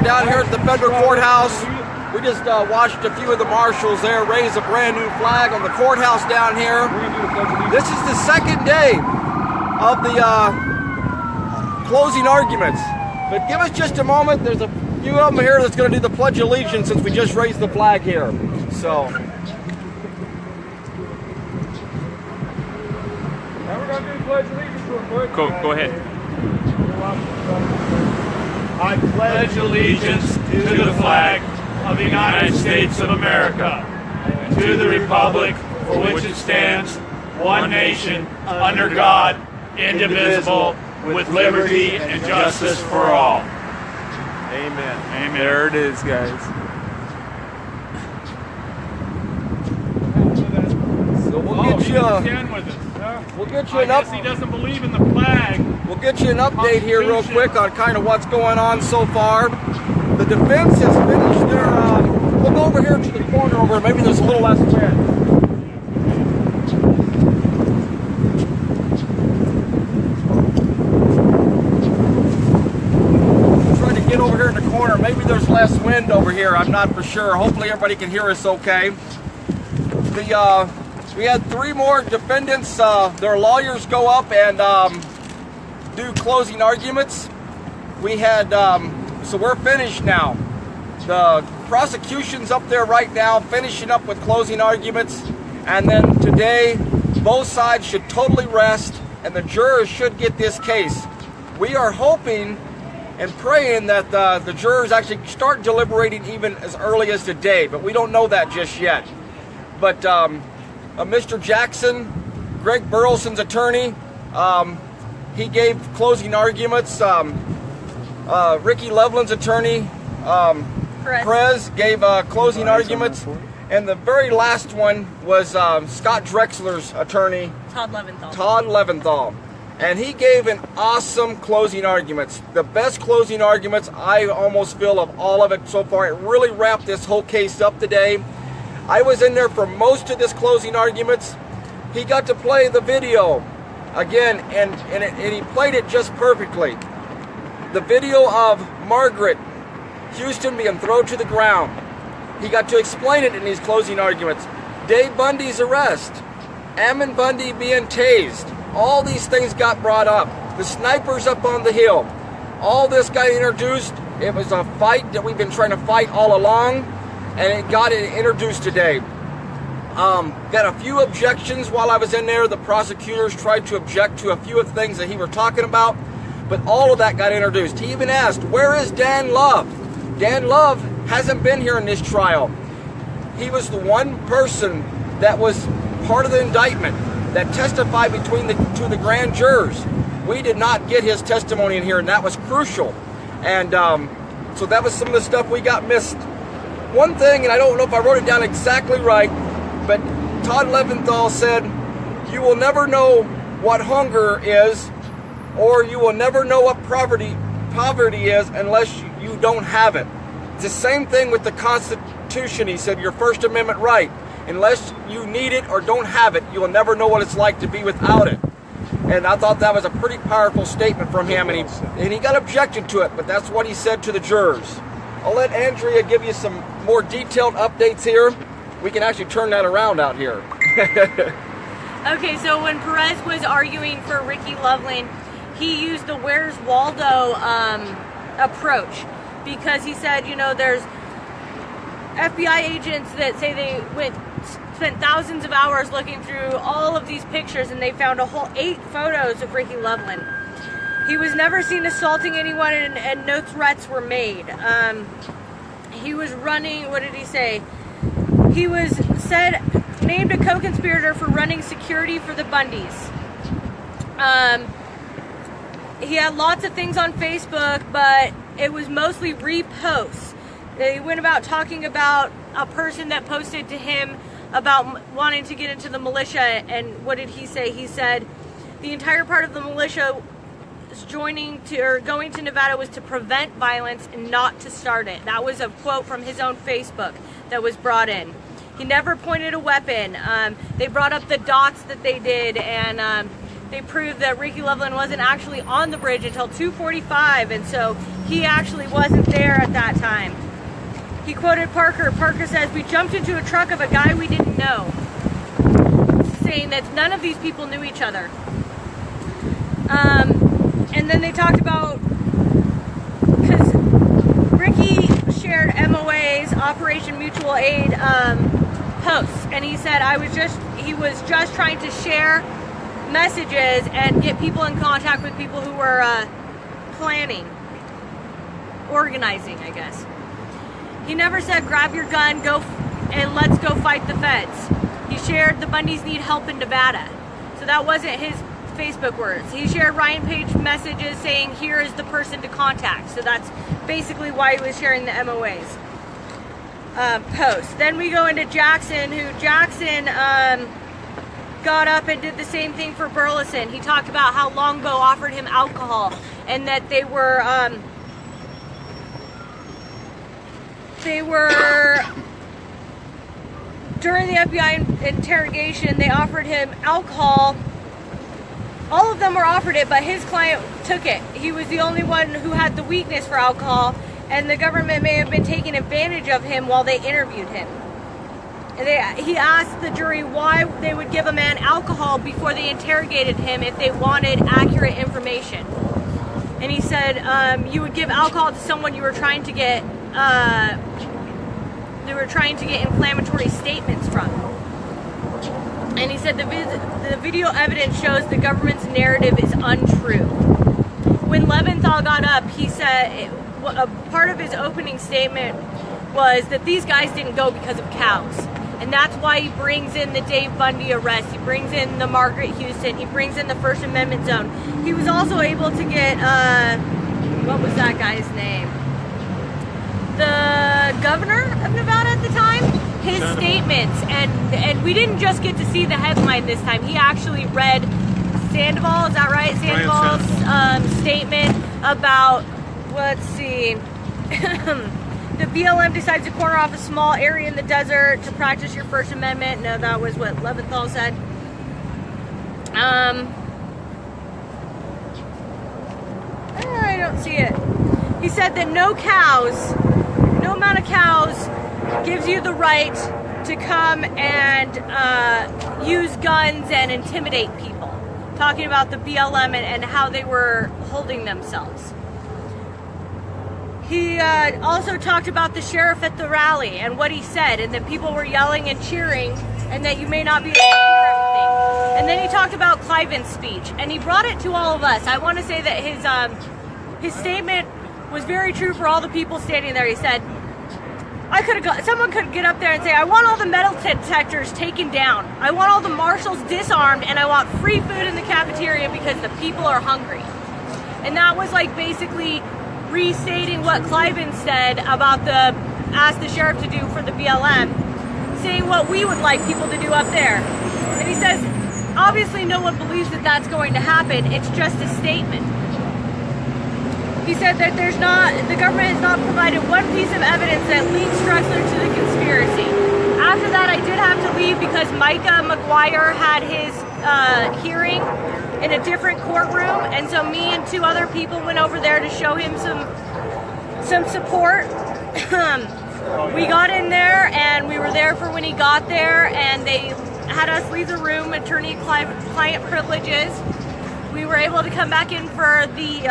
down here at the federal courthouse. We just watched a few of the marshals there raise a brand new flag on the courthouse down here. This is the second day of the closing arguments. But give us just a moment. There's a few of them here that's going to do the Pledge of Allegiance since we just raised the flag here. So. Now we're going to do the Pledge of Allegiance real quick. Go ahead. I pledge allegiance to the flag of the United States of America and to the republic for which it stands, one nation, under God, indivisible, with liberty and justice for all. Amen. Amen. There it is, guys. So we'll get you. We'll get you an update. He doesn't believe in the flag. We'll get you an update here real quick on kind of what's going on so far. The defense has finished their. We'll go over here to the corner over. Maybe there's a little less wind. Try to get over here in the corner. Maybe there's less wind over here. I'm not for sure. Hopefully everybody can hear us okay. We had 3 more defendants. Their lawyers go up and do closing arguments. We had, so we're finished now. The prosecution's up there right now, finishing up with closing arguments. And then today, both sides should totally rest, and the jurors should get this case. We are hoping and praying that the jurors actually start deliberating even as early as today, but we don't know that just yet. But Mr. Jackson, Greg Burleson's attorney, he gave closing arguments. Ricky Loveland's attorney, Perez, gave closing arguments. And the very last one was Scott Drexler's attorney, Todd Leventhal. Todd Leventhal. And he gave an awesome closing arguments. The best closing arguments, I almost feel, of all of it so far. It really wrapped this whole case up today. I was in there for most of this closing arguments. He got to play the video again, and he played it just perfectly. The video of Margaret Houston being thrown to the ground. He got to explain it in these closing arguments. Dave Bundy's arrest, Ammon Bundy being tased. All these things got brought up. The snipers up on the hill. All this got introduced. It was a fight that we've been trying to fight all along. And it got introduced today. Got a few objections while I was in there. The prosecutors tried to object to a few of the things that he was talking about, but all of that got introduced. He even asked, where is Dan Love? Dan Love hasn't been here in this trial. He was the one person that was part of the indictment that testified between to the grand jurors. We did not get his testimony in here, and that was crucial. And so that was some of the stuff we got missed. One thing, and I don't know if I wrote it down exactly right, but Todd Leventhal said, you will never know what hunger is, or you will never know what poverty is unless you don't have it. It's the same thing with the Constitution. He said, your First Amendment right. Unless you need it or don't have it, you will never know what it's like to be without it. And I thought that was a pretty powerful statement from him, and he got objected to it, but that's what he said to the jurors. I'll let Andrea give you some more detailed updates here. We can actually turn that around out here. Okay, so when Perez was arguing for Ricky Loveland, he used the Where's Waldo approach, because he said, you know, there's FBI agents that say they spent thousands of hours looking through all of these pictures, and they found a whole 8 photos of Ricky Loveland. He was never seen assaulting anyone, and no threats were made. He was running, what did he say? He was named a co-conspirator for running security for the Bundys. He had lots of things on Facebook, but it was mostly reposts. He went about talking about a person that posted to him about wanting to get into the militia, and what did he say? He said the entire part of the militia going to Nevada was to prevent violence and not to start it. That was a quote from his own Facebook that was brought in. He never pointed a weapon. They brought up the dots that they did, and they proved that Ricky Loveland wasn't actually on the bridge until 2:45, and so he actually wasn't there at that time. He quoted Parker. Parker says, "We jumped into a truck of a guy we didn't know," saying that none of these people knew each other. And then they talked about, because Ricky shared MOA's Operation Mutual Aid posts, and he said he was just trying to share messages and get people in contact with people who were planning, organizing, I guess. He never said, "Grab your gun, go and let's go fight the feds." He shared the Bundys need help in Nevada. So that wasn't his Facebook words. He shared Ryan Page messages saying, "Here is the person to contact." So that's basically why he was sharing the MOA's post. Then we go into Jackson, got up and did the same thing for Burleson. He talked about how Longbow offered him alcohol and that they were during the FBI interrogation, they offered him alcohol. All of them were offered it, but his client took it. He was the only one who had the weakness for alcohol, and the government may have been taking advantage of him while they interviewed him. And he asked the jury why they would give a man alcohol before they interrogated him if they wanted accurate information. And he said, you would give alcohol to someone you were trying to get inflammatory statements from. And he said the video evidence shows the government's narrative is untrue. When Leventhal got up, he said a part of his opening statement was that these guys didn't go because of cows. And that's why he brings in the Dave Bundy arrest. He brings in the Margaret Houston. He brings in the First Amendment zone. He was also able to get, what was that guy's name? The governor of Nevada at the time? His statements. And we didn't just get to see the headline this time. He actually read Sandoval, is that right? Sandoval's statement about, let's see, the BLM decides to corner off a small area in the desert to practice your First Amendment. No, that was what Leventhal said. I don't see it. He said that no amount of cows gives you the right to come and use guns and intimidate people. Talking about the BLM and how they were holding themselves. He also talked about the sheriff at the rally and what he said, and that people were yelling and cheering, and that you may not be able to hear everything. And then he talked about Cliven's speech, and he brought it to all of us. I want to say that his statement was very true for all the people standing there. He said, someone could get up there and say, "I want all the metal detectors taken down. I want all the marshals disarmed, and I want free food in the cafeteria because the people are hungry." And that was like basically restating what Cliven said about ask the sheriff to do for the BLM, saying what we would like people to do up there. And he says, obviously no one believes that that's going to happen. It's just a statement. He said that the government has not provided one piece of evidence that links Drexler to the conspiracy. After that, I did have to leave because Micah McGuire had his hearing in a different courtroom, and so me and two other people went over there to show him some support. We got in there, and we were there for when he got there, and they had us leave the room, attorney-client privileges. We were able to come back in for the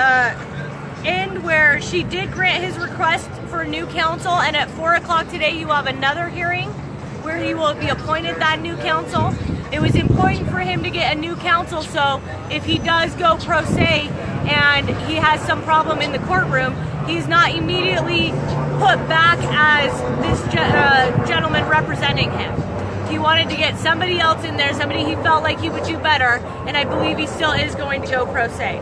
end where she did grant his request for new counsel, and at 4 o'clock today you have another hearing where he will be appointed that new counsel. It was important for him to get a new counsel, so if he does go pro se and he has some problem in the courtroom, he's not immediately put back as this gentleman representing him. He wanted to get somebody else in there, somebody he felt like he would do better, and I believe he still is going to go pro se.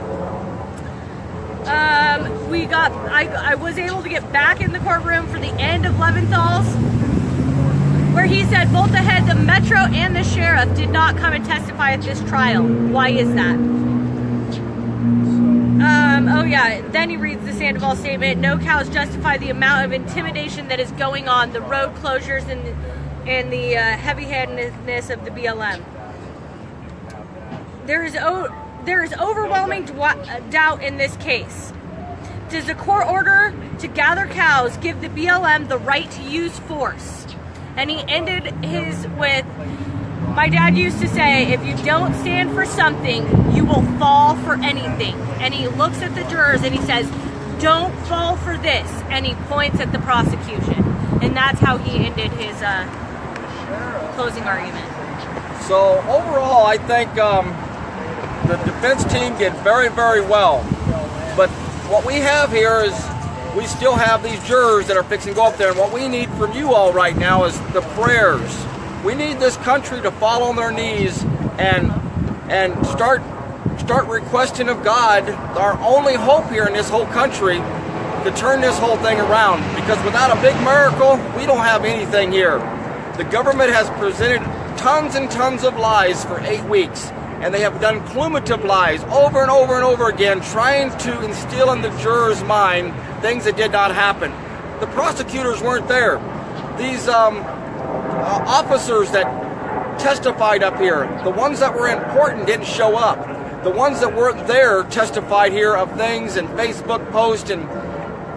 I was able to get back in the courtroom for the end of Leventhal's, where he said both the head, the Metro and the sheriff did not come and testify at this trial. Why is that? Oh yeah, then he reads the Sandoval statement. No cows justify the amount of intimidation that is going on, the road closures and the heavy-handedness of the BLM. There is overwhelming doubt in this case. Does the court order to gather cows give the BLM the right to use force? And he ended his with, my dad used to say, if you don't stand for something, you will fall for anything. And he looks at the jurors and he says, don't fall for this. And he points at the prosecution. And that's how he ended his closing argument. So overall, I think the defense team did very, very well. But what we have here is we still have these jurors that are fixing to go up there. And what we need from you all right now is the prayers. We need this country to fall on their knees and start requesting of God, our only hope here in this whole country, to turn this whole thing around. Because without a big miracle, we don't have anything here. The government has presented tons and tons of lies for 8 weeks, and they have done cumulative lies over and over and over again, trying to instill in the jurors' mind things that did not happen. The prosecutors weren't there. These officers that testified up here, the ones that were important didn't show up. The ones that weren't there testified here of things and Facebook posts and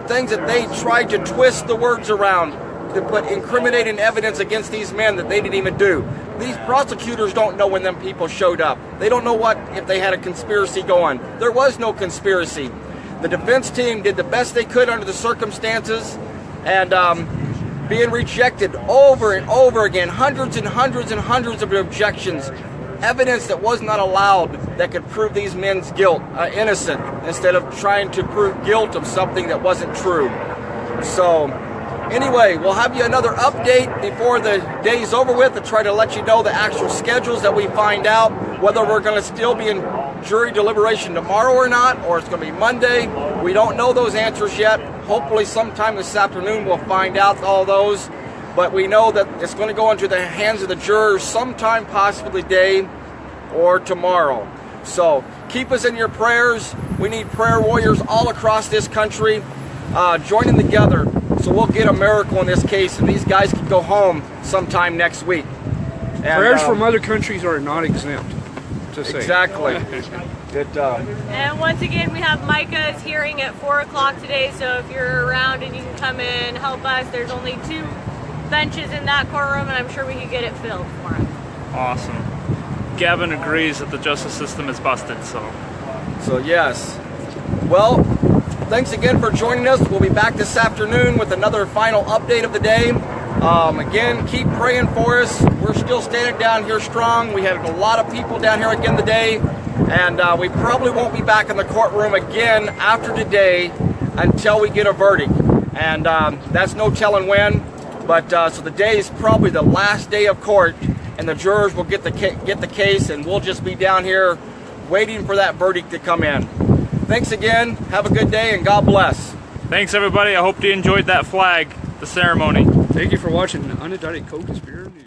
things that they tried to twist the words around to put incriminating evidence against these men that they didn't even do. These prosecutors don't know when them people showed up. They don't know what if they had a conspiracy going. There was no conspiracy. The defense team did the best they could under the circumstances, and being rejected over and over again, hundreds and hundreds and hundreds of objections, evidence that was not allowed that could prove these men's guilt, innocent, instead of trying to prove guilt of something that wasn't true. So anyway, we'll have you another update before the day's over with to try to let you know the actual schedules that we find out, whether we're going to still be in jury deliberation tomorrow or not, or it's going to be Monday. We don't know those answers yet. Hopefully sometime this afternoon we'll find out all those. But we know that it's going to go into the hands of the jurors sometime, possibly today or tomorrow. So keep us in your prayers. We need prayer warriors all across this country joining together so we'll get a miracle in this case and these guys can go home sometime next week. And, prayers from other countries are not exempt, to say. Exactly. And once again, we have Micah's hearing at 4 o'clock today, so if you're around and you can come in and help us, there's only 2 benches in that courtroom, and I'm sure we could get it filled for him. Awesome. Gavin agrees that the justice system is busted, So yes. Well, thanks again for joining us. We'll be back this afternoon with another final update of the day. Again, keep praying for us. We're still standing down here strong. We had a lot of people down here again today, and we probably won't be back in the courtroom again after today until we get a verdict. And that's no telling when. But so the day is probably the last day of court, and the jurors will get the case, and we'll just be down here waiting for that verdict to come in. Thanks again. Have a good day, and God bless. thanks everybody. I hope you enjoyed that flag, the ceremony. Thank you for watching Unindicted Co-Conspirator News.